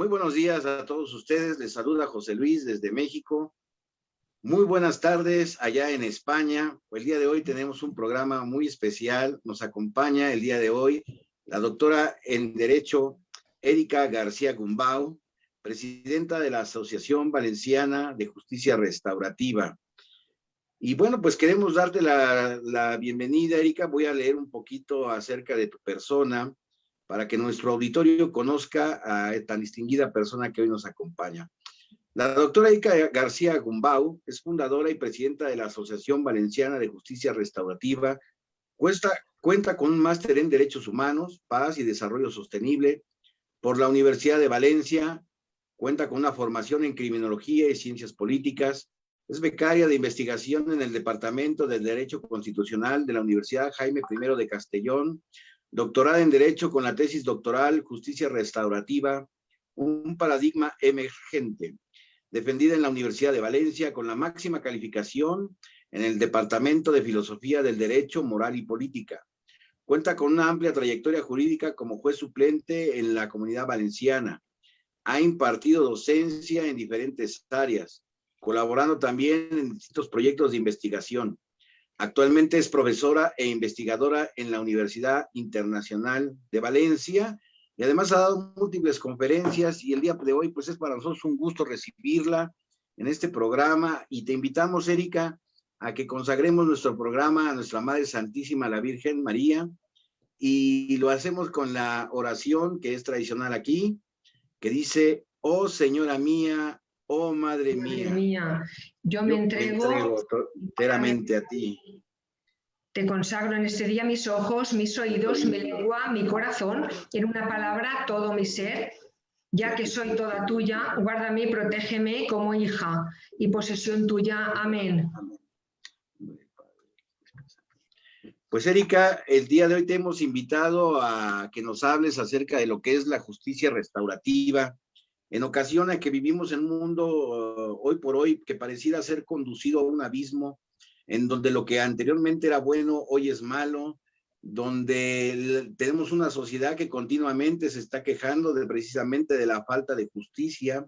Muy buenos días a todos ustedes. Les saluda José Luis desde México. Muy buenas tardes allá en España. El día de hoy tenemos un programa muy especial. Nos acompaña el día de hoy la doctora en Derecho Erika García Gumbau, presidenta de la Asociación Valenciana de Justicia Restaurativa. Y bueno, pues queremos darte la bienvenida, Erika. Voy a leer un poquito acerca de tu persona para que nuestro auditorio conozca a tan distinguida persona que hoy nos acompaña. La doctora Erika García Gumbau es fundadora y presidenta de la Asociación Valenciana de Justicia Restaurativa. Cuenta con un máster en Derechos Humanos, Paz y Desarrollo Sostenible por la Universidad de Valencia. Cuenta con una formación en Criminología y Ciencias Políticas. Es becaria de investigación en el Departamento de Derecho Constitucional de la Universidad Jaime I de Castellón. Doctorada en Derecho con la tesis doctoral Justicia Restaurativa, un paradigma emergente, defendida en la Universidad de Valencia con la máxima calificación en el Departamento de Filosofía del Derecho, Moral y Política. Cuenta con una amplia trayectoria jurídica como juez suplente en la Comunidad Valenciana. Ha impartido docencia en diferentes áreas, colaborando también en distintos proyectos de investigación. Actualmente es profesora e investigadora en la Universidad Internacional de Valencia y además ha dado múltiples conferencias, y el día de hoy pues es para nosotros un gusto recibirla en este programa, y te invitamos, Erika, a que consagremos nuestro programa a nuestra Madre Santísima, la Virgen María, y lo hacemos con la oración que es tradicional aquí, que dice: oh Señora mía, oh Madre mía, yo me entrego enteramente a ti. Te consagro en este día mis ojos, mis oídos, mi lengua, mi corazón, en una palabra, todo mi ser. Ya que soy toda tuya, guárdame y protégeme como hija y posesión tuya. Amén. Pues, Erika, el día de hoy te hemos invitado a que nos hables acerca de lo que es la justicia restaurativa, en ocasión a que vivimos en un mundo hoy por hoy que pareciera ser conducido a un abismo, en donde lo que anteriormente era bueno hoy es malo, donde tenemos una sociedad que continuamente se está quejando precisamente de la falta de justicia.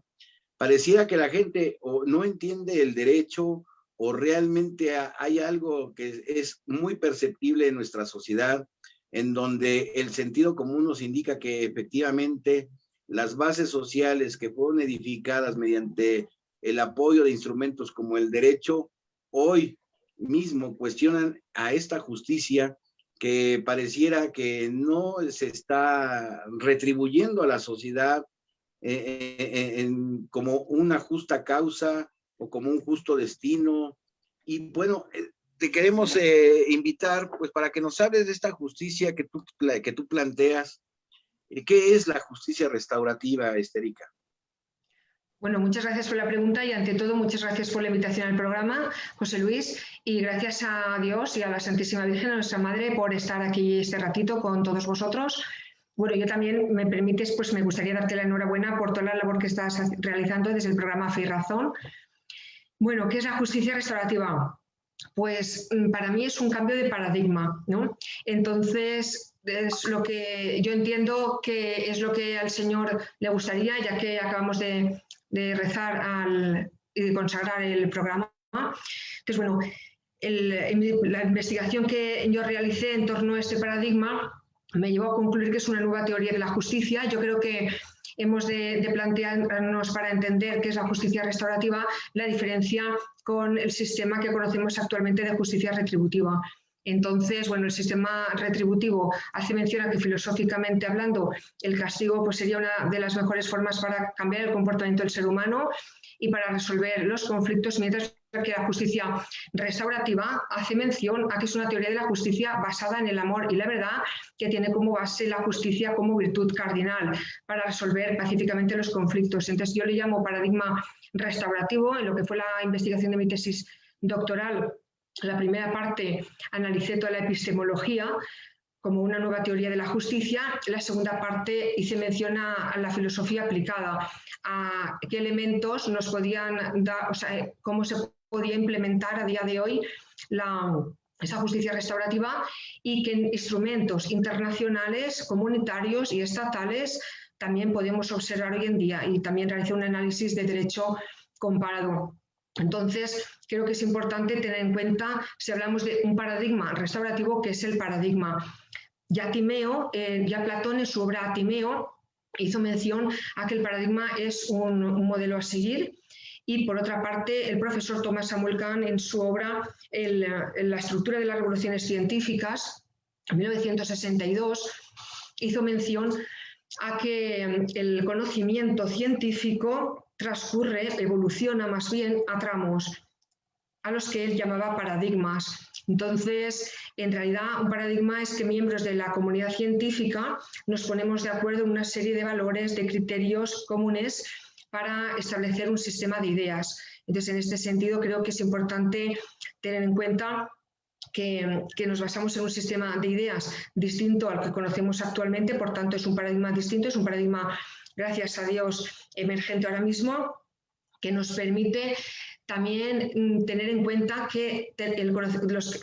Pareciera que la gente o no entiende el derecho, o realmente hay algo que es muy perceptible en nuestra sociedad, en donde el sentido común nos indica que efectivamente las bases sociales que fueron edificadas mediante el apoyo de instrumentos como el derecho, hoy mismo cuestionan a esta justicia que pareciera que no se está retribuyendo a la sociedad como una justa causa o como un justo destino. Y bueno, te queremos invitar pues para que nos hables de esta justicia que tú planteas. ¿Qué es la justicia restaurativa, Erika? Bueno, muchas gracias por la pregunta y ante todo muchas gracias por la invitación al programa, José Luis, y gracias a Dios y a la Santísima Virgen, a nuestra Madre, por estar aquí este ratito con todos vosotros. Bueno, yo también, me permites, pues me gustaría darte la enhorabuena por toda la labor que estás realizando desde el programa Fe y Razón. Bueno, ¿qué es la justicia restaurativa? Pues para mí es un cambio de paradigma, ¿no? Entonces, es lo que yo entiendo que es lo que al Señor le gustaría, ya que acabamos de rezar y de consagrar el programa. Entonces, bueno, la investigación que yo realicé en torno a este paradigma me llevó a concluir que es una nueva teoría de la justicia. Yo creo que hemos de plantearnos, para entender qué es la justicia restaurativa, la diferencia con el sistema que conocemos actualmente de justicia retributiva. Entonces, bueno, el sistema retributivo hace mención a que, filosóficamente hablando, el castigo pues, sería una de las mejores formas para cambiar el comportamiento del ser humano y para resolver los conflictos, mientras que la justicia restaurativa hace mención a que es una teoría de la justicia basada en el amor y la verdad, que tiene como base la justicia como virtud cardinal para resolver pacíficamente los conflictos. Entonces yo le llamo paradigma restaurativo. En lo que fue la investigación de mi tesis doctoral, la primera parte analicé toda la epistemología como una nueva teoría de la justicia. La segunda parte hice mención a la filosofía aplicada, a qué elementos nos podían dar, o sea, cómo se podía implementar a día de hoy esa justicia restaurativa, y qué instrumentos internacionales, comunitarios y estatales también podemos observar hoy en día, y también realicé un análisis de derecho comparado. Entonces, creo que es importante tener en cuenta, si hablamos de un paradigma restaurativo, que es el paradigma. Ya Platón en su obra Timeo hizo mención a que el paradigma es un modelo a seguir, y por otra parte el profesor Thomas Samuel Kahn en su obra La estructura de las revoluciones científicas, en 1962, hizo mención a que el conocimiento científico evoluciona más bien a tramos, a los que él llamaba paradigmas. Entonces, en realidad, un paradigma es que miembros de la comunidad científica nos ponemos de acuerdo en una serie de valores, de criterios comunes para establecer un sistema de ideas. Entonces, en este sentido, creo que es importante tener en cuenta que nos basamos en un sistema de ideas distinto al que conocemos actualmente, por tanto, es un paradigma distinto, es un paradigma, gracias a Dios, emergente ahora mismo, que nos permite también tener en cuenta que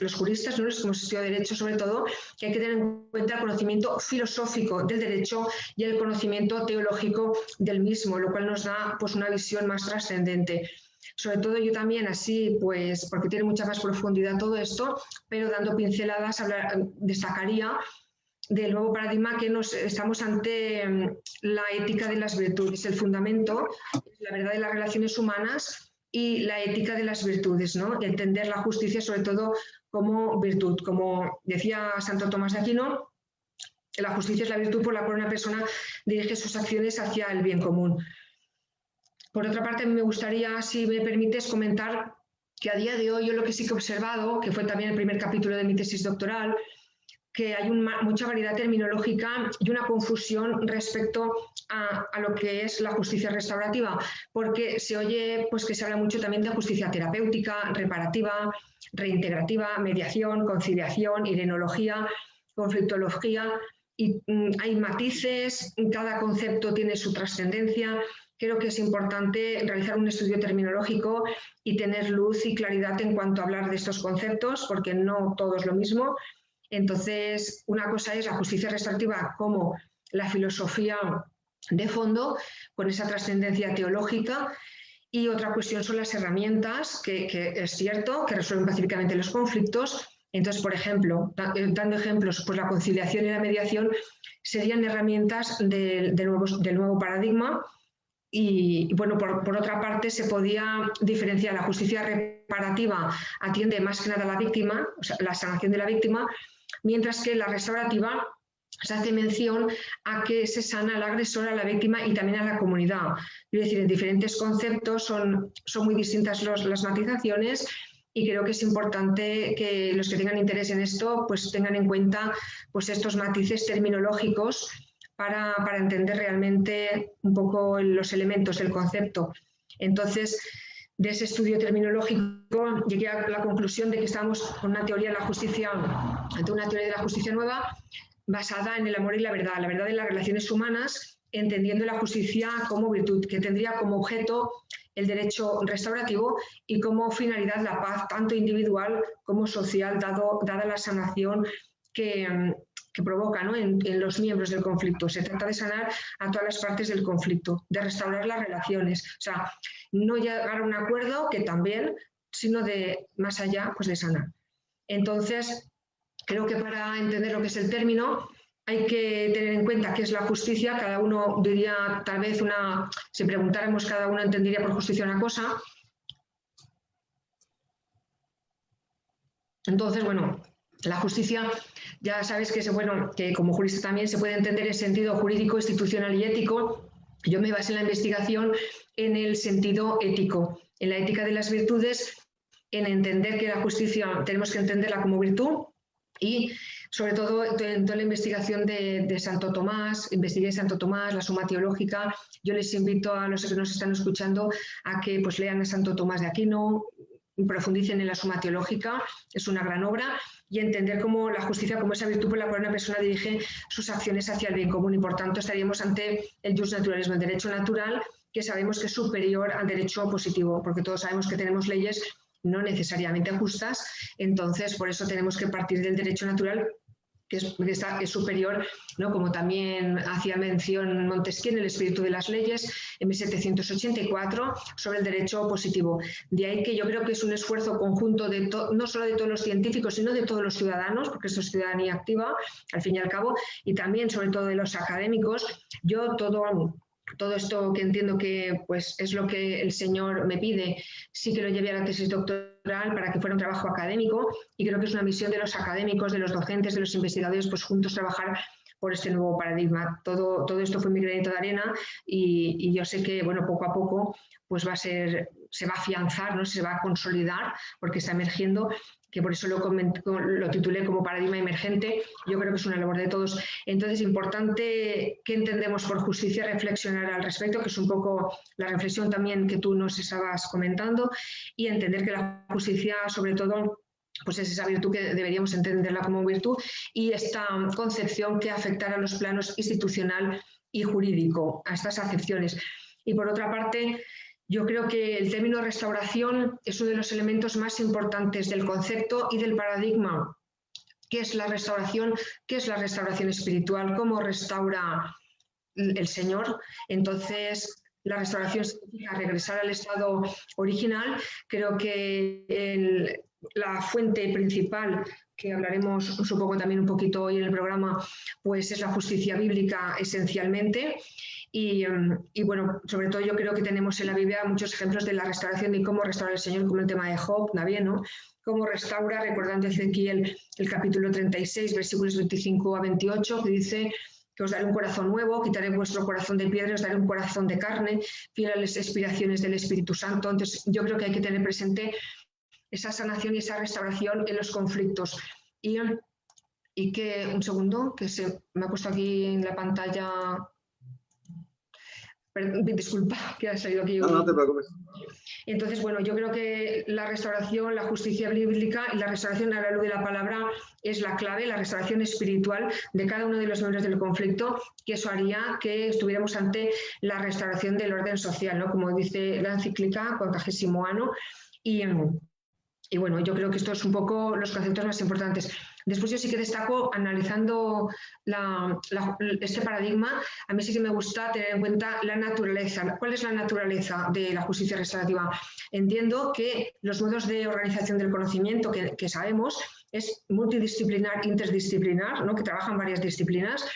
los juristas, ¿no?, los que hemos estudiado Derecho sobre todo, que hay que tener en cuenta el conocimiento filosófico del derecho y el conocimiento teológico del mismo, lo cual nos da pues una visión más trascendente. Sobre todo yo también así, pues porque tiene mucha más profundidad todo esto, pero dando pinceladas, destacaría del nuevo paradigma que estamos ante la ética de las virtudes, el fundamento, la verdad de las relaciones humanas y la ética de las virtudes, ¿no? Y entender la justicia sobre todo como virtud. Como decía Santo Tomás de Aquino, la justicia es la virtud por la cual una persona dirige sus acciones hacia el bien común. Por otra parte, me gustaría, si me permites, comentar que a día de hoy yo lo que sí que he observado, que fue también el primer capítulo de mi tesis doctoral, que hay mucha variedad terminológica y una confusión respecto a lo que es la justicia restaurativa, porque se oye pues, que se habla mucho también de justicia terapéutica, reparativa, reintegrativa, mediación, conciliación, irenología, conflictología, y hay matices, cada concepto tiene su trascendencia. Creo que es importante realizar un estudio terminológico y tener luz y claridad en cuanto a hablar de estos conceptos, porque no todo es lo mismo. Entonces, una cosa es la justicia restaurativa como la filosofía de fondo, con esa trascendencia teológica, y otra cuestión son las herramientas, que es cierto, que resuelven pacíficamente los conflictos. Entonces, por ejemplo, dando ejemplos, pues la conciliación y la mediación serían herramientas del nuevo paradigma. Y bueno, por otra parte, se podía diferenciar. La justicia reparativa atiende más que nada a la víctima, o sea, la sanación de la víctima, mientras que la restaurativa se hace mención a que se sana al agresor, a la víctima y también a la comunidad. Es decir, en diferentes conceptos son muy distintas las matizaciones, y creo que es importante que los que tengan interés en esto pues tengan en cuenta pues estos matices terminológicos para entender realmente un poco los elementos del concepto. Entonces, de ese estudio terminológico llegué a la conclusión de que estamos con una teoría de la justicia, ante una teoría de la justicia nueva basada en el amor y la verdad de las relaciones humanas, entendiendo la justicia como virtud, que tendría como objeto el derecho restaurativo y como finalidad la paz, tanto individual como social, dada la sanación que provoca, ¿no?, en los miembros del conflicto. Se trata de sanar a todas las partes del conflicto, de restaurar las relaciones. O sea, no llegar a un acuerdo, que también, sino de más allá, pues de sanar. Entonces, creo que para entender lo que es el término hay que tener en cuenta qué es la justicia. Cada uno diría, tal vez si preguntáramos, cada uno entendería por justicia una cosa. Entonces, bueno, la justicia, ya sabes que como jurista también se puede entender en sentido jurídico, institucional y ético. Yo me basé en la investigación en el sentido ético, en la ética de las virtudes, en entender que la justicia tenemos que entenderla como virtud, y sobre todo en toda la investigación de Santo Tomás, investigué Santo Tomás, la Suma Teológica. Yo les invito a los que nos están escuchando a que pues lean a Santo Tomás de Aquino, profundicen en la Suma Teológica, es una gran obra, y entender cómo la justicia como esa virtud por la cual una persona dirige sus acciones hacia el bien común, y por tanto estaríamos ante el jus naturalismo, el derecho natural, que sabemos que es superior al derecho positivo, porque todos sabemos que tenemos leyes no necesariamente justas. Entonces por eso tenemos que partir del derecho natural, que es superior, ¿no? Como también hacía mención Montesquieu en El espíritu de las leyes, en 1784, sobre el derecho positivo. De ahí que yo creo que es un esfuerzo conjunto de no solo de todos los científicos, sino de todos los ciudadanos, porque esto es ciudadanía activa, al fin y al cabo, y también sobre todo de los académicos. Yo todo esto que entiendo que pues, es lo que el Señor me pide, sí que lo llevé a la tesis doctoral para que fuera un trabajo académico, y creo que es una misión de los académicos, de los docentes, de los investigadores, pues juntos trabajar por este nuevo paradigma. Todo esto fue mi granito de arena, y yo sé que, bueno, poco a poco pues se va a afianzar, ¿no? Se va a consolidar, porque está emergiendo, que por eso lo titulé como paradigma emergente. Yo creo que es una labor de todos. Entonces, importante que entendemos por justicia, reflexionar al respecto, que es un poco la reflexión también que tú nos estabas comentando, y entender que la justicia, sobre todo, pues es esa virtud que deberíamos entenderla como virtud, y esta concepción que afectará a los planos institucional y jurídico, a estas acepciones. Y por otra parte, yo creo que el término restauración es uno de los elementos más importantes del concepto y del paradigma. ¿Qué es la restauración? ¿Qué es la restauración espiritual? ¿Cómo restaura el Señor? Entonces, la restauración significa regresar al estado original. Creo que la fuente principal, que hablaremos supongo también un poquito hoy en el programa, pues es la justicia bíblica esencialmente. Y bueno, sobre todo yo creo que tenemos en la Biblia muchos ejemplos de la restauración, de cómo restaurar el Señor, como el tema de Job, también, ¿no? Cómo restaura, recordando Ezequiel el capítulo 36, versículos 25 a 28, que dice que os daré un corazón nuevo, quitaré vuestro corazón de piedra, os daré un corazón de carne, fiel a las inspiraciones del Espíritu Santo. Entonces yo creo que hay que tener presente esa sanación y esa restauración en los conflictos. Y que, un segundo, que me ha puesto aquí en la pantalla... Disculpa, que ha salido aquí. No te preocupes. Entonces, bueno, yo creo que la restauración, la justicia bíblica y la restauración a la luz de la palabra es la clave, la restauración espiritual de cada uno de los miembros del conflicto, que eso haría que estuviéramos ante la restauración del orden social, ¿no? Como dice la encíclica Quadragésimo Anno. Y bueno, yo creo que estos son un poco los conceptos más importantes. Después yo sí que destaco, analizando este paradigma, a mí sí que me gusta tener en cuenta la naturaleza. ¿Cuál es la naturaleza de la justicia restaurativa? Entiendo que los modos de organización del conocimiento que sabemos es multidisciplinar, interdisciplinar, ¿no? Que trabajan varias disciplinas.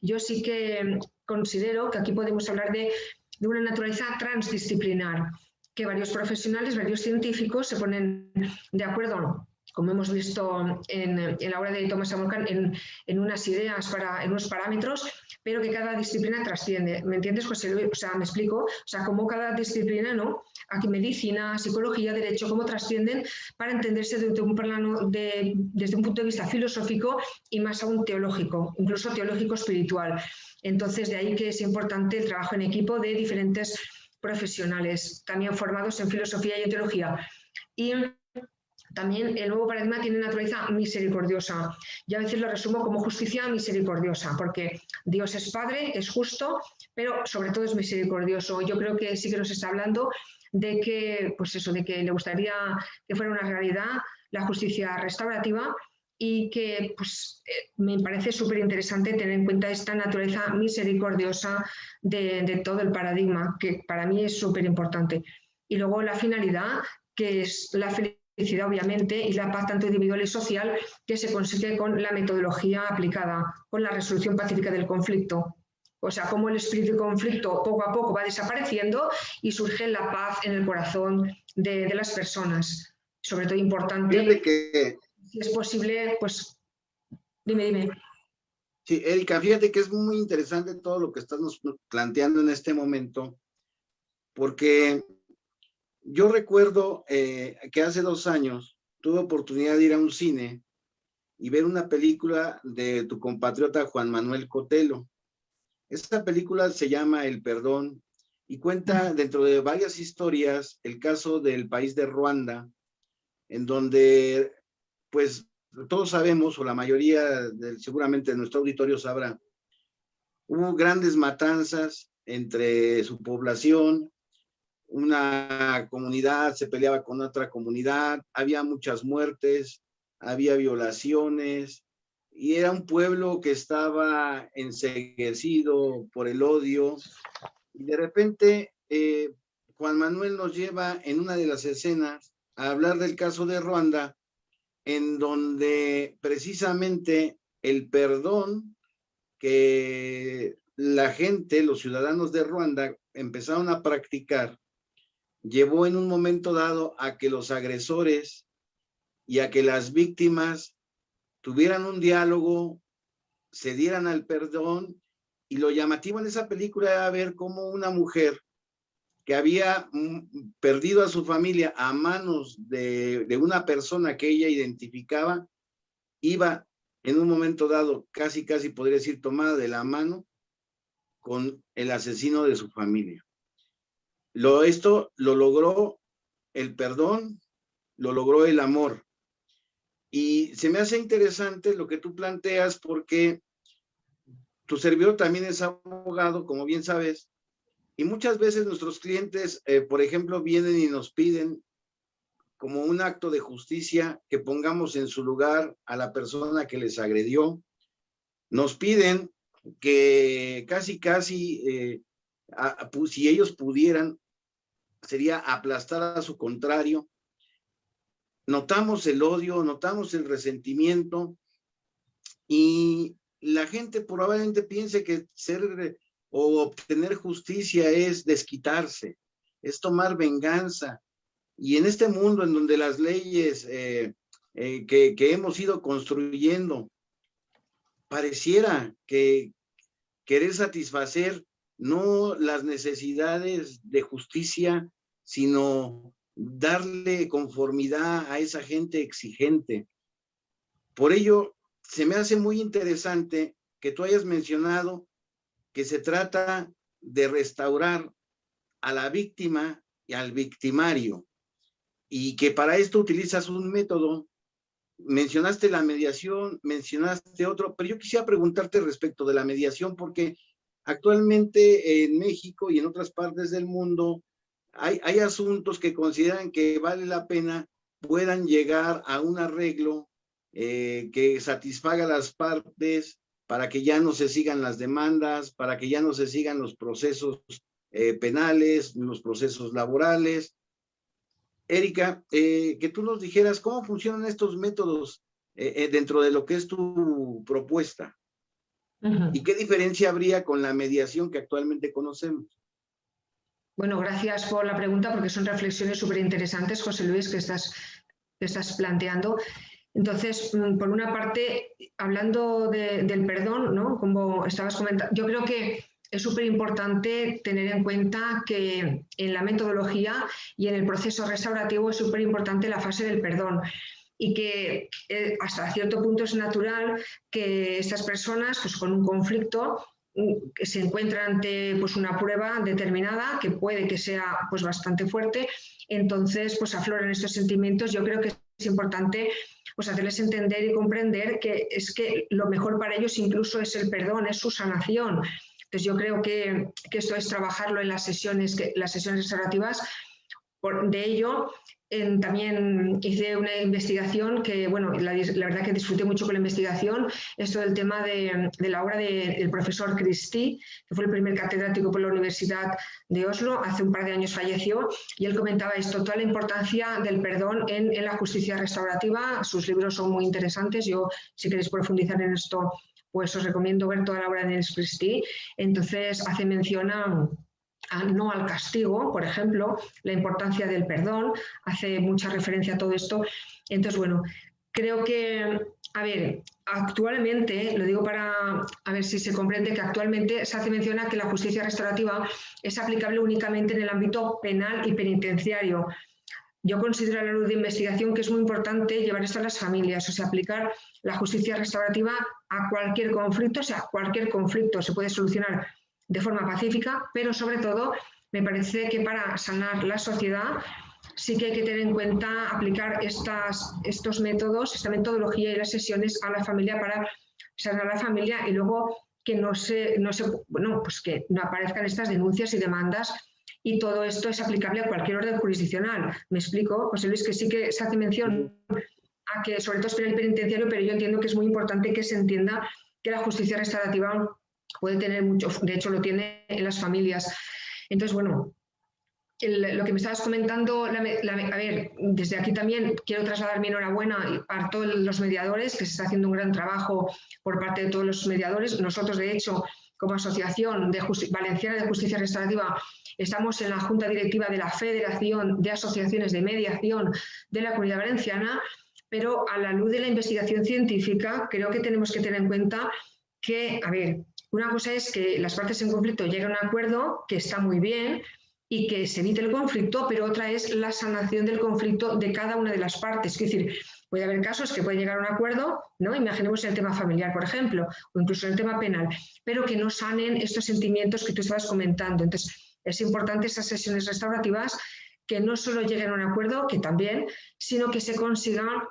Yo sí que considero que aquí podemos hablar de una naturaleza transdisciplinar, que varios profesionales, varios científicos se ponen de acuerdo, como hemos visto en la obra de Thomas Samuel, en unas ideas, en unos parámetros, pero que cada disciplina trasciende. ¿Me entiendes, José Luis? O sea, me explico. O sea, cómo cada disciplina, ¿no? Aquí medicina, psicología, derecho, cómo trascienden para entenderse desde un punto de vista filosófico y más aún teológico, incluso teológico espiritual. Entonces, de ahí que es importante el trabajo en equipo de diferentes profesionales, también formados en filosofía y en teología. Y también el nuevo paradigma tiene naturaleza misericordiosa. Yo a veces lo resumo como justicia misericordiosa, porque Dios es Padre, es justo, pero sobre todo es misericordioso. Yo creo que sí que nos está hablando de que, pues eso, de que le gustaría que fuera una realidad la justicia restaurativa, y que pues, me parece súper interesante tener en cuenta esta naturaleza misericordiosa de todo el paradigma, que para mí es súper importante. Y luego la finalidad, que es la felicidad, obviamente, y la paz tanto individual y social, que se consigue con la metodología aplicada, con la resolución pacífica del conflicto. O sea, cómo el espíritu de conflicto poco a poco va desapareciendo y surge la paz en el corazón de las personas. Sobre todo importante... Fíjate que... Si es posible, pues dime. Sí, Erika, fíjate que es muy interesante todo lo que estás nos planteando en este momento, porque yo recuerdo que hace 2 años tuve oportunidad de ir a un cine y ver una película de tu compatriota Juan Manuel Cotelo. Esta película se llama El Perdón y cuenta dentro de varias historias el caso del país de Ruanda, en donde pues todos sabemos, o la mayoría seguramente de nuestro auditorio sabrá, hubo grandes matanzas entre su población, una comunidad se peleaba con otra comunidad, había muchas muertes, había violaciones, y era un pueblo que estaba enceguecido por el odio, y de repente Juan Manuel nos lleva en una de las escenas a hablar del caso de Ruanda, en donde precisamente el perdón que la gente, los ciudadanos de Ruanda, empezaron a practicar, llevó en un momento dado a que los agresores y a que las víctimas tuvieran un diálogo, se dieran al perdón, y lo llamativo en esa película era ver cómo una mujer que había perdido a su familia a manos de una persona que ella identificaba, iba en un momento dado, casi podría decir, tomada de la mano con el asesino de su familia. Esto lo logró el perdón, lo logró el amor. Y se me hace interesante lo que tú planteas, porque tu servidor también es abogado, como bien sabes, y muchas veces nuestros clientes, por ejemplo, vienen y nos piden como un acto de justicia que pongamos en su lugar a la persona que les agredió. Nos piden que casi, si ellos pudieran, sería aplastar a su contrario. Notamos el odio, notamos el resentimiento, y la gente probablemente piense que ser o obtener justicia es desquitarse, es tomar venganza. Y en este mundo en donde las leyes que hemos ido construyendo, pareciera que querer satisfacer no las necesidades de justicia, sino darle conformidad a esa gente exigente. Por ello, se me hace muy interesante que tú hayas mencionado que se trata de restaurar a la víctima y al victimario, y que para esto utilizas un método. Mencionaste la mediación, mencionaste otro, pero yo quisiera preguntarte respecto de la mediación, porque actualmente en México y en otras partes del mundo hay asuntos que consideran que vale la pena puedan llegar a un arreglo que satisfaga a las partes, para que ya no se sigan las demandas, para que ya no se sigan los procesos penales, los procesos laborales. Erika, que tú nos dijeras cómo funcionan estos métodos dentro de lo que es tu propuesta. ¿Y qué diferencia habría con la mediación que actualmente conocemos? Bueno, gracias por la pregunta, porque son reflexiones súper interesantes, José Luis, que estás planteando. Entonces, por una parte, hablando del perdón, ¿no? Como estabas comentando, yo creo que es súper importante tener en cuenta que en la metodología y en el proceso restaurativo es súper importante la fase del perdón, y que hasta cierto punto es natural que estas personas, pues, con un conflicto, que se encuentran ante, pues, una prueba determinada que puede que sea, pues, bastante fuerte, entonces, pues, afloran estos sentimientos. Yo creo que es importante, pues, hacerles entender y comprender que es que lo mejor para ellos incluso es el perdón, es su sanación. Entonces yo creo que esto es trabajarlo en las sesiones restaurativas. De ello, también hice una investigación que, bueno, la verdad que disfruté mucho con la investigación, esto del tema de la obra del profesor Christie, que fue el primer catedrático por la Universidad de Oslo, hace un par de años falleció, y él comentaba esto, toda la importancia del perdón en la justicia restaurativa. Sus libros son muy interesantes. Yo, si queréis profundizar en esto, pues os recomiendo ver toda la obra de Nils Christie. Entonces hace mención no al castigo, por ejemplo, la importancia del perdón, hace mucha referencia a todo esto. Entonces, bueno, creo que, a ver, actualmente, lo digo para a ver si se comprende, que actualmente se hace mención a que la justicia restaurativa es aplicable únicamente en el ámbito penal y penitenciario. Yo considero a la luz de investigación que es muy importante llevar esto a las familias, o sea, aplicar la justicia restaurativa a cualquier conflicto, o sea, cualquier conflicto se puede solucionar de forma pacífica, pero sobre todo me parece que para sanar la sociedad sí que hay que tener en cuenta aplicar estos métodos, esta metodología y las sesiones a la familia para sanar a la familia, y luego que pues que no aparezcan estas denuncias y demandas. Y todo esto es aplicable a cualquier orden jurisdiccional. Me explico, José Luis, que sí que se hace mención a que sobre todo es penal y penitenciario, pero yo entiendo que es muy importante que se entienda que la justicia restaurativa puede tener mucho, de hecho lo tiene en las familias. Entonces, bueno, lo que me estabas comentando, a ver, desde aquí también quiero trasladar mi enhorabuena a todos los mediadores, que se está haciendo un gran trabajo por parte de todos los mediadores. Nosotros, de hecho, como Asociación Valenciana de Justicia Restaurativa, estamos en la Junta Directiva de la Federación de Asociaciones de Mediación de la Comunidad Valenciana, pero a la luz de la investigación científica creo que tenemos que tener en cuenta que, a ver, una cosa es que las partes en conflicto lleguen a un acuerdo, que está muy bien, y que se evite el conflicto, pero otra es la sanación del conflicto de cada una de las partes. Es decir, puede haber casos que pueden llegar a un acuerdo, ¿no? Imaginemos el tema familiar, por ejemplo, o incluso el tema penal, pero que no sanen estos sentimientos que tú estabas comentando. Entonces, es importante esas sesiones restaurativas que no solo lleguen a un acuerdo, que también, sino que se consiga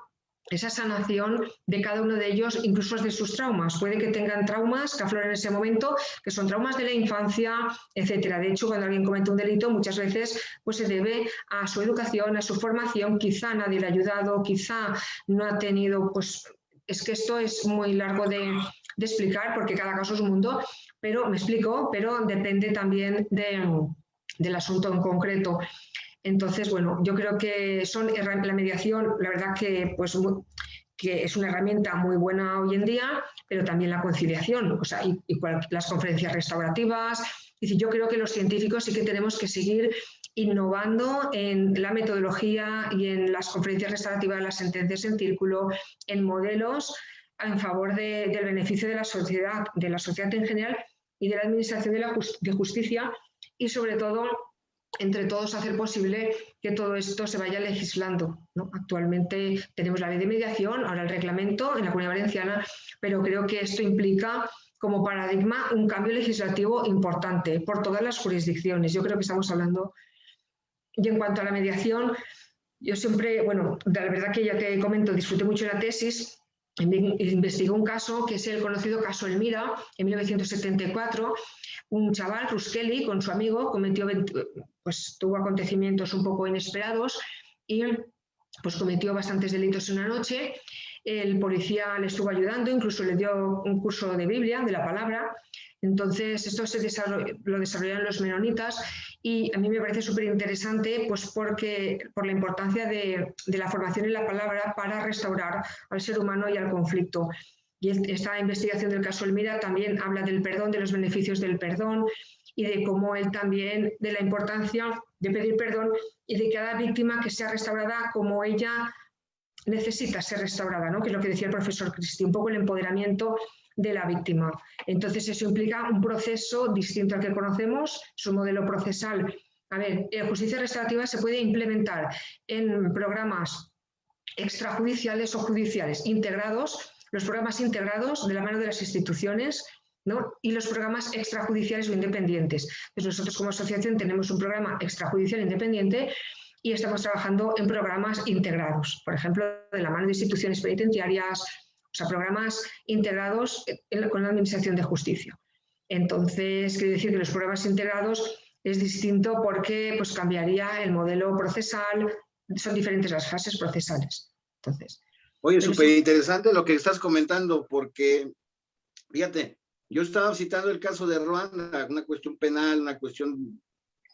esa sanación de cada uno de ellos, incluso de sus traumas. Puede que tengan traumas que afloren en ese momento, que son traumas de la infancia, etcétera. De hecho, cuando alguien comete un delito, muchas veces pues, se debe a su educación, a su formación, quizá nadie le ha ayudado, quizá no ha tenido, pues es que esto es muy largo de explicar porque cada caso es un mundo, pero me explico, pero depende también del asunto en concreto. Entonces, bueno, yo creo que la mediación, la verdad que, pues, que es una herramienta muy buena hoy en día, pero también la conciliación, o sea, y las conferencias restaurativas. Es decir, yo creo que los científicos sí que tenemos que seguir innovando en la metodología y en las conferencias restaurativas, las sentencias en círculo, en modelos en favor del beneficio de la sociedad en general y de la administración de justicia y sobre todo entre todos hacer posible que todo esto se vaya legislando, ¿no? Actualmente tenemos la ley de mediación, ahora el reglamento en la Comunidad Valenciana, pero creo que esto implica como paradigma un cambio legislativo importante por todas las jurisdicciones. Yo creo que estamos hablando. Y en cuanto a la mediación, yo siempre, bueno, la verdad que ya te comento, disfruté mucho la tesis, investigué un caso que es el conocido caso Elmira, en 1974, un chaval, Ruskeli, con su amigo, pues tuvo acontecimientos un poco inesperados y pues cometió bastantes delitos en una noche. El policía le estuvo ayudando, incluso le dio un curso de Biblia, de la palabra. Entonces, esto lo desarrollaron los menonitas y a mí me parece súper interesante pues por la importancia de la formación en la palabra para restaurar al ser humano y al conflicto. Y esta investigación del caso Elmira también habla del perdón, de los beneficios del perdón y de cómo él también, de la importancia de pedir perdón y de cada víctima que sea restaurada como ella necesita ser restaurada, ¿no? Que es lo que decía el profesor Cristi, un poco el empoderamiento de la víctima. Entonces eso implica un proceso distinto al que conocemos, es un modelo procesal. A ver, la justicia restaurativa se puede implementar en programas extrajudiciales o judiciales integrados, los programas integrados de la mano de las instituciones, ¿no? Y los programas extrajudiciales o independientes. Entonces nosotros como asociación tenemos un programa extrajudicial independiente y estamos trabajando en programas integrados, por ejemplo, de la mano de instituciones penitenciarias, o sea, programas integrados con la Administración de Justicia. Entonces, quiero decir que los programas integrados es distinto porque pues, cambiaría el modelo procesal, son diferentes las fases procesales. Entonces, oye, súper interesante lo que estás comentando, porque, fíjate, yo estaba citando el caso de Ruanda, una cuestión penal, una cuestión,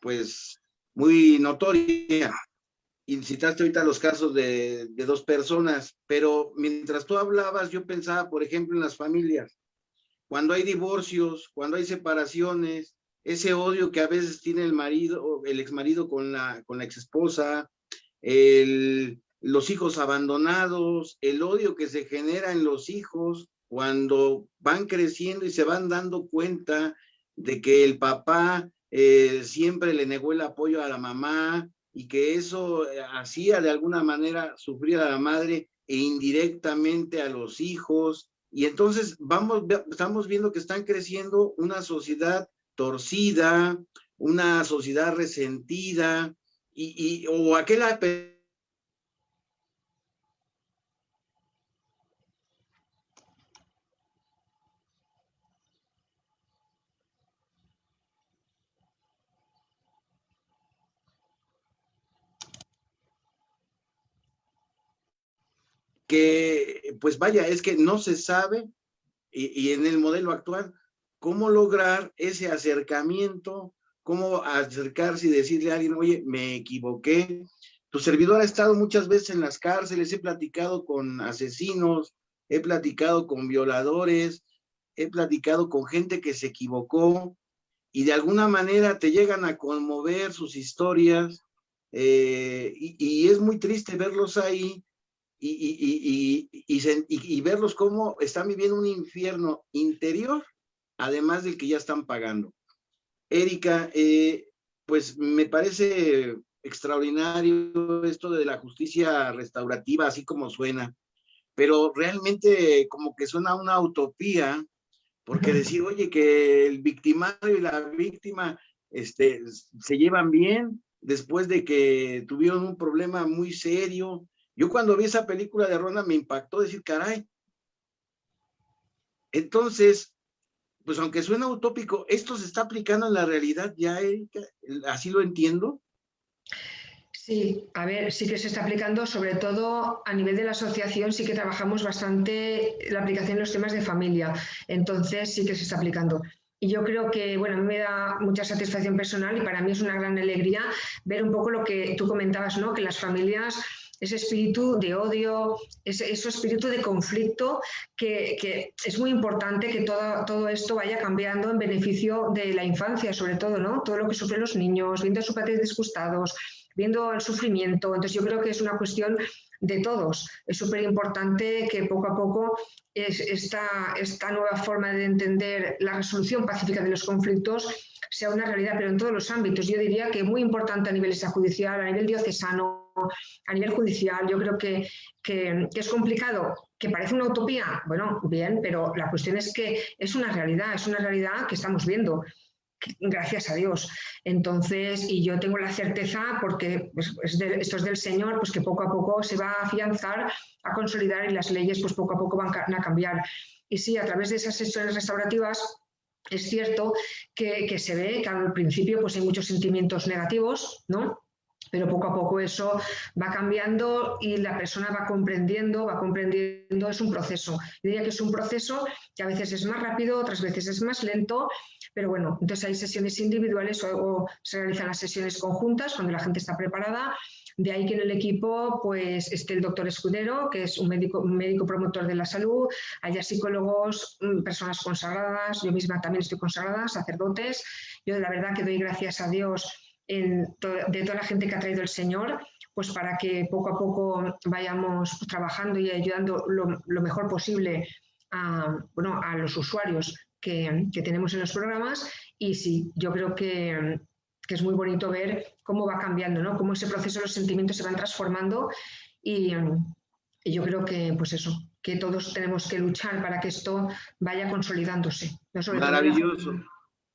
pues, muy notoria, y citaste ahorita los casos de dos personas, pero mientras tú hablabas, yo pensaba, por ejemplo, en las familias, cuando hay divorcios, cuando hay separaciones, ese odio que a veces tiene el marido, el exmarido con la exesposa, los hijos abandonados, el odio que se genera en los hijos cuando van creciendo y se van dando cuenta de que el papá siempre le negó el apoyo a la mamá y que eso hacía de alguna manera sufrir a la madre e indirectamente a los hijos. Y entonces estamos viendo que están creciendo una sociedad torcida, una sociedad resentida, o aquella que, pues vaya, es que no se sabe, y en el modelo actual, cómo lograr ese acercamiento, cómo acercarse y decirle a alguien, oye, me equivoqué. Tu servidor ha estado muchas veces en las cárceles, he platicado con asesinos, he platicado con violadores, he platicado con gente que se equivocó y de alguna manera te llegan a conmover sus historias, y es muy triste verlos ahí y verlos cómo están viviendo un infierno interior, además del que ya están pagando. Erika, pues me parece extraordinario esto de la justicia restaurativa, así como suena, pero realmente como que suena una utopía, porque decir, oye, que el victimario y la víctima se llevan bien después de que tuvieron un problema muy serio. Yo cuando vi esa película de Ronda me impactó decir, caray. Entonces, pues aunque suena utópico, ¿esto se está aplicando en la realidad ya, Erika? ¿Así lo entiendo? Sí, a ver, sí que se está aplicando, sobre todo a nivel de la asociación, sí que trabajamos bastante la aplicación de los temas de familia, entonces sí que se está aplicando. Y yo creo que, bueno, a mí me da mucha satisfacción personal y para mí es una gran alegría ver un poco lo que tú comentabas, ¿no? Que las familias, ese espíritu de odio, ese espíritu de conflicto, que es muy importante que todo esto vaya cambiando en beneficio de la infancia, sobre todo, ¿no? Todo lo que sufren los niños, viendo a sus padres disgustados, viendo el sufrimiento. Entonces yo creo que es una cuestión de todos. Es súper importante que poco a poco esta nueva forma de entender la resolución pacífica de los conflictos sea una realidad, pero en todos los ámbitos. Yo diría que muy importante a nivel extrajudicial, a nivel diocesano, a nivel judicial. Yo creo que es complicado, que parece una utopía. Bueno, bien, pero la cuestión es que es una realidad que estamos viendo. Gracias a Dios. Entonces, y yo tengo la certeza, porque pues, esto es del Señor, pues que poco a poco se va a afianzar, a consolidar y las leyes pues poco a poco van a cambiar. Y sí, a través de esas sesiones restaurativas es cierto que se ve que al principio pues hay muchos sentimientos negativos, ¿no? Pero poco a poco eso va cambiando y la persona va comprendiendo, es un proceso. Yo diría que es un proceso que a veces es más rápido, otras veces es más lento, pero bueno, entonces hay sesiones individuales o se realizan las sesiones conjuntas cuando la gente está preparada. De ahí que en el equipo pues esté el doctor Escudero, que es un médico promotor de la salud, haya psicólogos, personas consagradas, yo misma también estoy consagrada, sacerdotes. Yo la verdad que doy gracias a Dios de toda la gente que ha traído el Señor, pues para que poco a poco vayamos trabajando y ayudando lo mejor posible a los usuarios que tenemos en los programas. Y sí, yo creo que es muy bonito ver cómo va cambiando, ¿no? Cómo ese proceso de los sentimientos se van transformando y yo creo que, pues eso, que todos tenemos que luchar para que esto vaya consolidándose. ¿No? Sobre Maravilloso,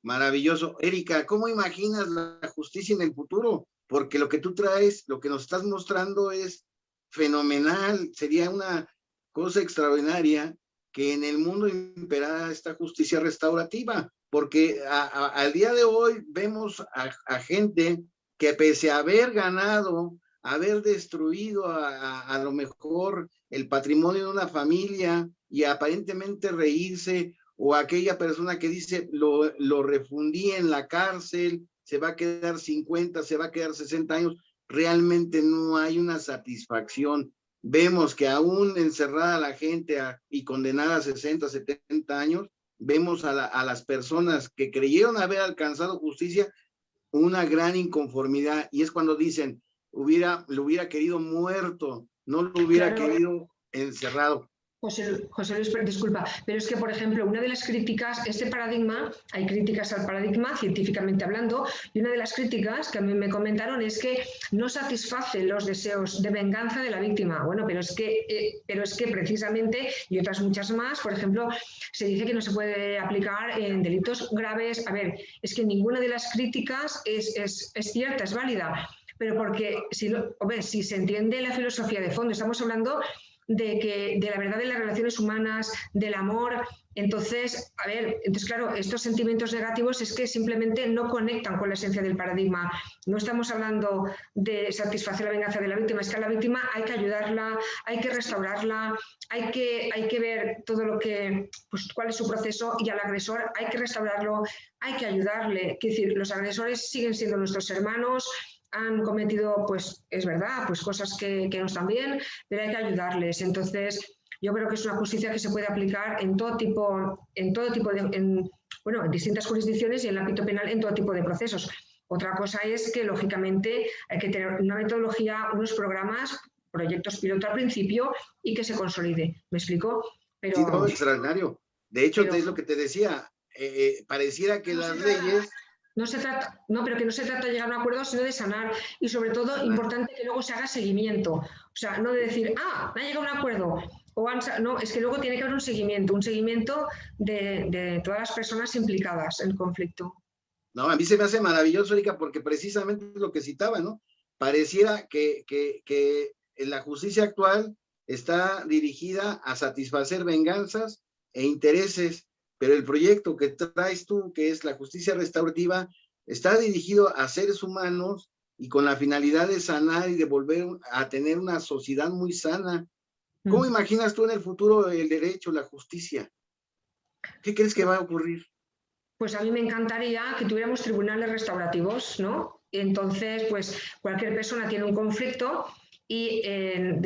maravilloso. Erika, ¿cómo imaginas la justicia en el futuro? Porque lo que tú traes, lo que nos estás mostrando es fenomenal. Sería una cosa extraordinaria que en el mundo imperara esta justicia restaurativa, porque al día de hoy vemos a gente que pese a haber ganado, haber destruido a lo mejor el patrimonio de una familia y aparentemente reírse, o aquella persona que dice lo refundí en la cárcel, se va a quedar 50, se va a quedar 60 años, realmente no hay una satisfacción. Vemos que aún encerrada la gente y condenada a 60, 70 años, vemos a las personas que creyeron haber alcanzado justicia una gran inconformidad, y es cuando dicen, lo hubiera querido muerto, no lo hubiera querido encerrado. José Luis, disculpa, pero es que, por ejemplo, una de las críticas, este paradigma, hay críticas al paradigma científicamente hablando, y una de las críticas que a mí me comentaron es que no satisface los deseos de venganza de la víctima. Bueno, pero es que precisamente, y otras muchas más, por ejemplo, se dice que no se puede aplicar en delitos graves. A ver, es que ninguna de las críticas es cierta, es válida, pero porque si se entiende la filosofía de fondo, estamos hablando de la verdad de las relaciones humanas, del amor. Entonces, claro, estos sentimientos negativos es que simplemente no conectan con la esencia del paradigma. No estamos hablando de satisfacer la venganza de la víctima, es que a la víctima hay que ayudarla, hay que restaurarla, hay que ver todo lo que, pues cuál es su proceso, y al agresor hay que restaurarlo, hay que ayudarle. Es decir, los agresores siguen siendo nuestros hermanos, han cometido, pues es verdad, pues cosas que no están bien, pero hay que ayudarles. Entonces, yo creo que es una justicia que se puede aplicar en distintas jurisdicciones y en el ámbito penal en todo tipo de procesos. Otra cosa es que, lógicamente, hay que tener una metodología, unos programas, proyectos piloto al principio y que se consolide. ¿Me explico? Pero, sí, no, extraordinario. De hecho, es lo que te decía, pareciera que las leyes... pero que no se trata de llegar a un acuerdo, sino de sanar. Y sobre todo, importante que luego se haga seguimiento. O sea, no de decir, me ha llegado a un acuerdo. No, es que luego tiene que haber un seguimiento de todas las personas implicadas en el conflicto. No, a mí se me hace maravilloso, Erika, porque precisamente es lo que citaba, ¿no? Pareciera que la justicia actual está dirigida a satisfacer venganzas e intereses, pero el proyecto que traes tú, que es la justicia restaurativa, está dirigido a seres humanos y con la finalidad de sanar y de volver a tener una sociedad muy sana. ¿Cómo imaginas tú en el futuro el derecho, la justicia? ¿Qué crees que va a ocurrir? Pues a mí me encantaría que tuviéramos tribunales restaurativos, ¿no? Entonces, pues cualquier persona tiene un conflicto y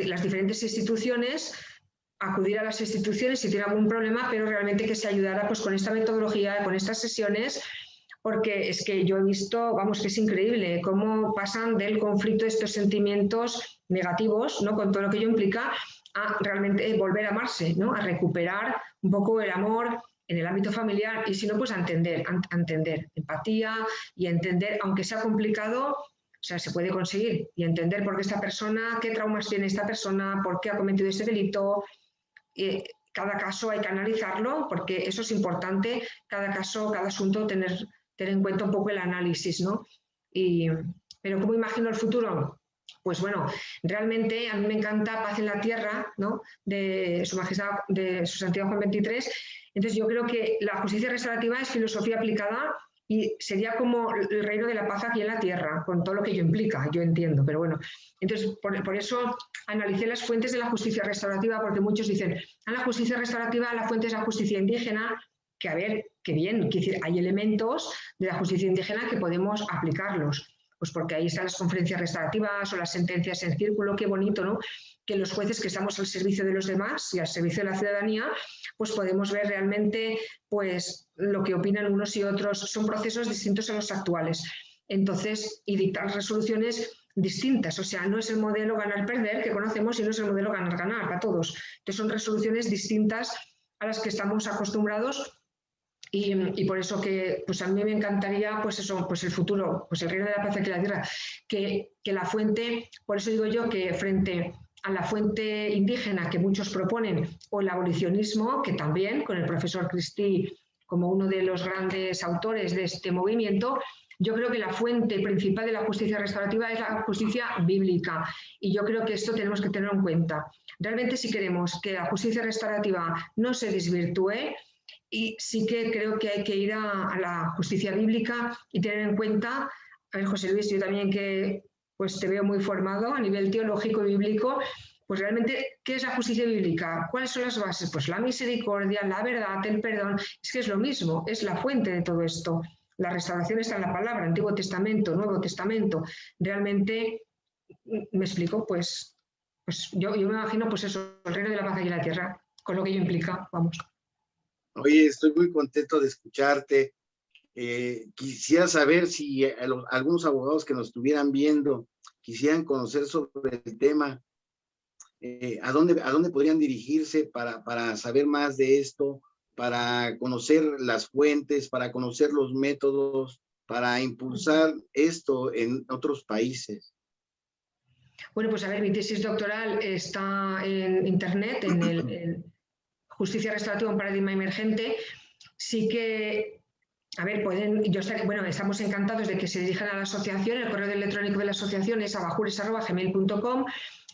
las diferentes instituciones, acudir a las instituciones si tiene algún problema, pero realmente que se ayudara pues con esta metodología, con estas sesiones, porque es que yo he visto, que es increíble cómo pasan del conflicto estos sentimientos negativos, ¿no? Con todo lo que ello implica, a realmente volver a amarse, ¿no? A recuperar un poco el amor en el ámbito familiar, y si no, pues a entender, empatía y entender, aunque sea complicado, o sea, se puede conseguir, y entender por qué esta persona, qué traumas tiene esta persona, por qué ha cometido este delito. Cada caso hay que analizarlo, porque eso es importante, cada caso, cada asunto, tener en cuenta un poco el análisis, ¿no? Pero ¿cómo imagino el futuro? Pues bueno, realmente a mí me encanta Paz en la Tierra, ¿no? De Su Majestad, de Su Santidad Juan XXIII. Entonces yo creo que la justicia restaurativa es filosofía aplicada y sería como el reino de la paz aquí en la Tierra, con todo lo que ello implica, yo entiendo, pero bueno. Entonces, por eso analicé las fuentes de la justicia restaurativa, porque muchos dicen, la justicia restaurativa, la fuente es la justicia indígena, que a ver, qué bien, hay elementos de la justicia indígena que podemos aplicarlos. Pues porque ahí están las conferencias restaurativas o las sentencias en círculo, qué bonito, ¿no? Que los jueces que estamos al servicio de los demás y al servicio de la ciudadanía, pues podemos ver realmente pues, lo que opinan unos y otros. Son procesos distintos a los actuales. Entonces, y dictar resoluciones distintas. O sea, no es el modelo ganar-perder que conocemos, sino es el modelo ganar-ganar para todos. Entonces, son resoluciones distintas a las que estamos acostumbrados. Y por eso que pues a mí me encantaría pues eso, pues el futuro, pues el reino de la paz aquí en la tierra, que la fuente, por eso digo yo que frente a la fuente indígena que muchos proponen, o el abolicionismo, que también con el profesor Christie como uno de los grandes autores de este movimiento, yo creo que la fuente principal de la justicia restaurativa es la justicia bíblica, y yo creo que esto tenemos que tenerlo en cuenta. Realmente, si queremos que la justicia restaurativa no se desvirtúe, y sí que creo que hay que ir a la justicia bíblica y tener en cuenta, a ver, José Luis, yo también que pues te veo muy formado a nivel teológico y bíblico, pues realmente, ¿qué es la justicia bíblica? ¿Cuáles son las bases? Pues la misericordia, la verdad, el perdón, es que es lo mismo, es la fuente de todo esto. La restauración está en la palabra, Antiguo Testamento, Nuevo Testamento. Realmente, me explico, pues yo me imagino pues eso, el reino de la paz aquí en la tierra, con lo que ello implica, vamos. Oye, estoy muy contento de escucharte. Quisiera saber si algunos abogados que nos estuvieran viendo quisieran conocer sobre el tema, ¿a dónde podrían dirigirse para saber más de esto, para conocer las fuentes, para conocer los métodos, para impulsar esto en otros países? Bueno, pues a ver, mi tesis doctoral está en internet, en el Justicia Restaurativa, un paradigma emergente. Sí que, a ver, estamos encantados de que se dirijan a la asociación. El correo electrónico de la asociación es abajures@gmail.com.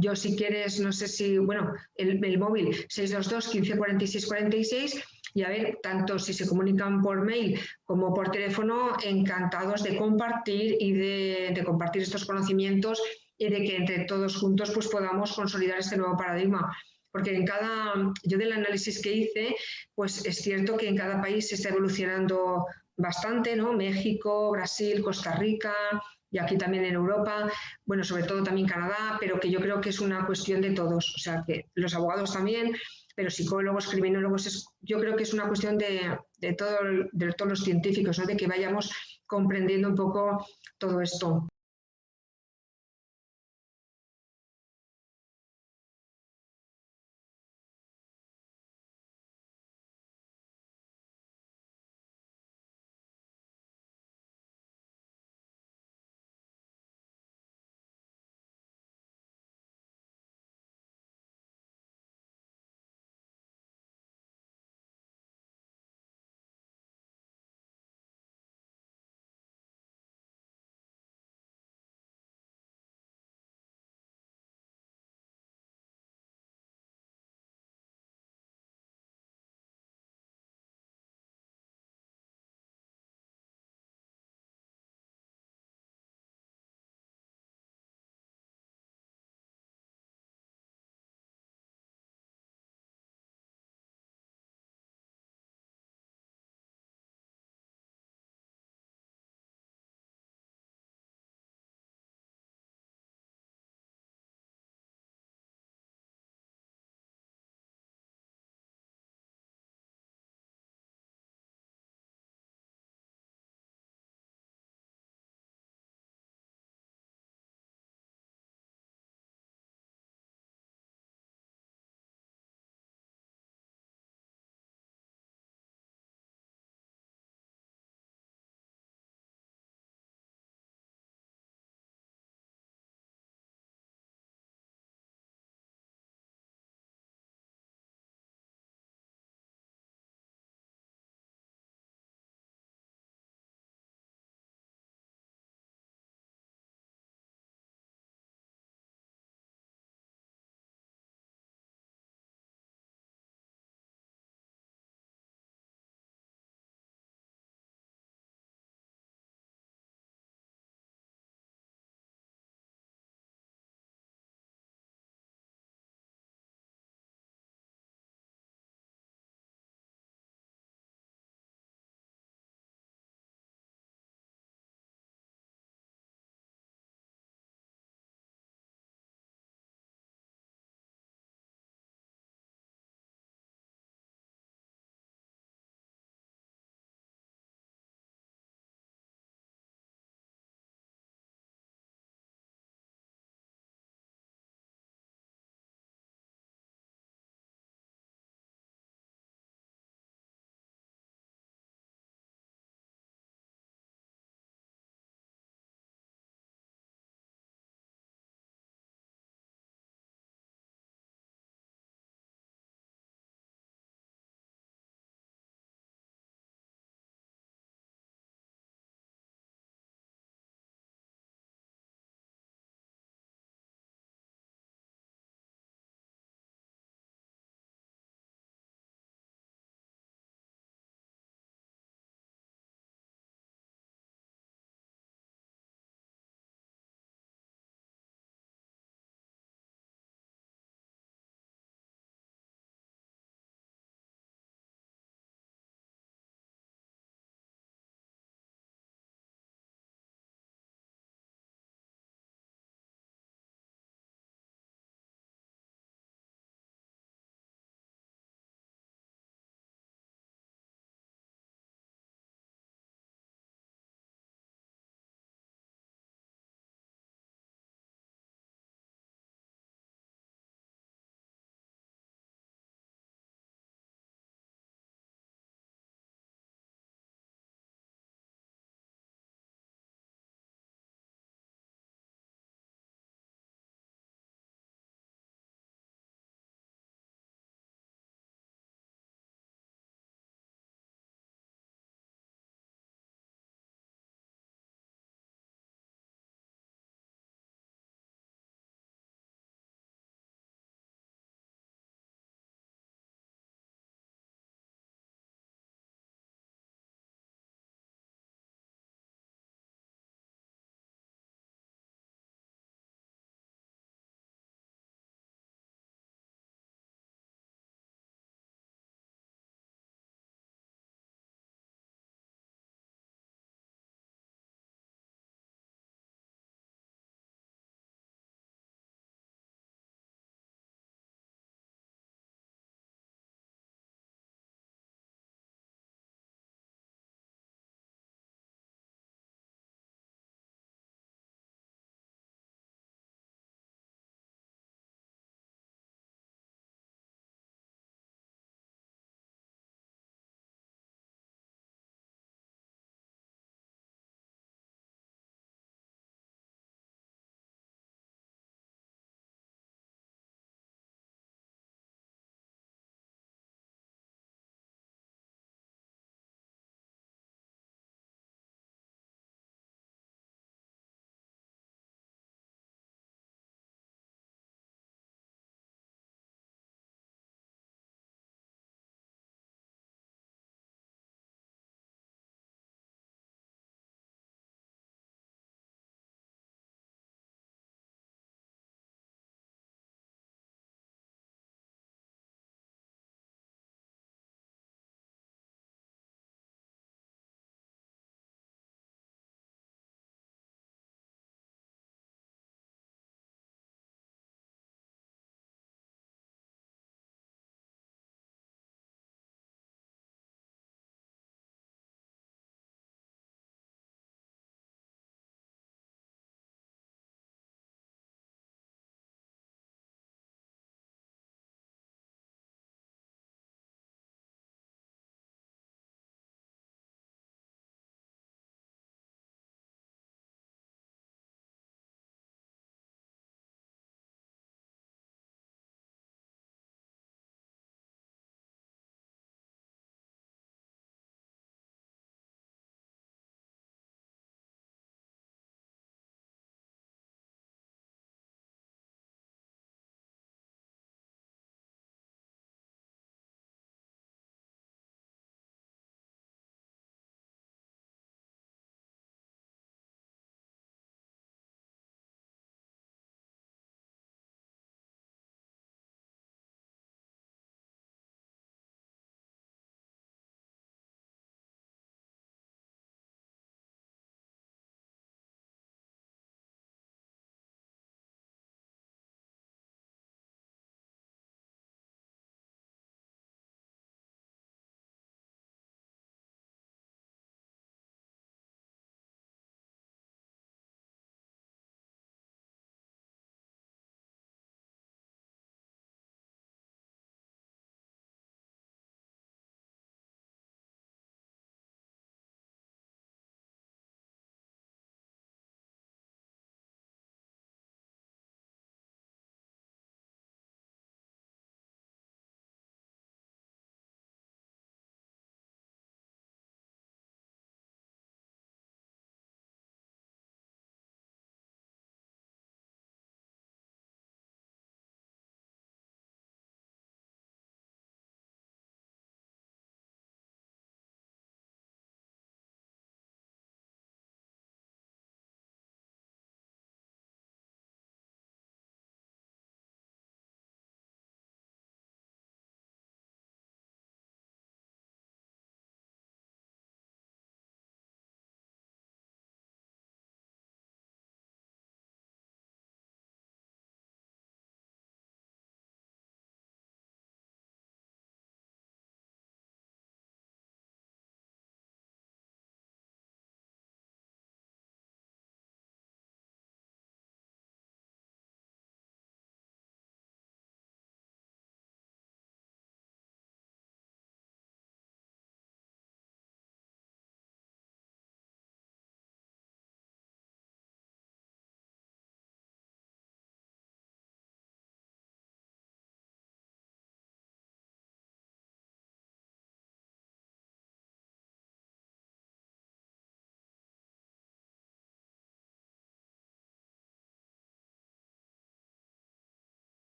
Yo, si quieres, no sé si, bueno, el móvil 622 15 46 46, y a ver, tanto si se comunican por mail como por teléfono, encantados de compartir y de compartir estos conocimientos y de que entre todos juntos pues podamos consolidar este nuevo paradigma. Porque yo del análisis que hice, pues es cierto que en cada país se está evolucionando bastante, ¿no? México, Brasil, Costa Rica, y aquí también en Europa, bueno, sobre todo también Canadá, pero que yo creo que es una cuestión de todos, o sea, que los abogados también, pero psicólogos, criminólogos, yo creo que es una cuestión de todos los científicos, ¿no? De que vayamos comprendiendo un poco todo esto.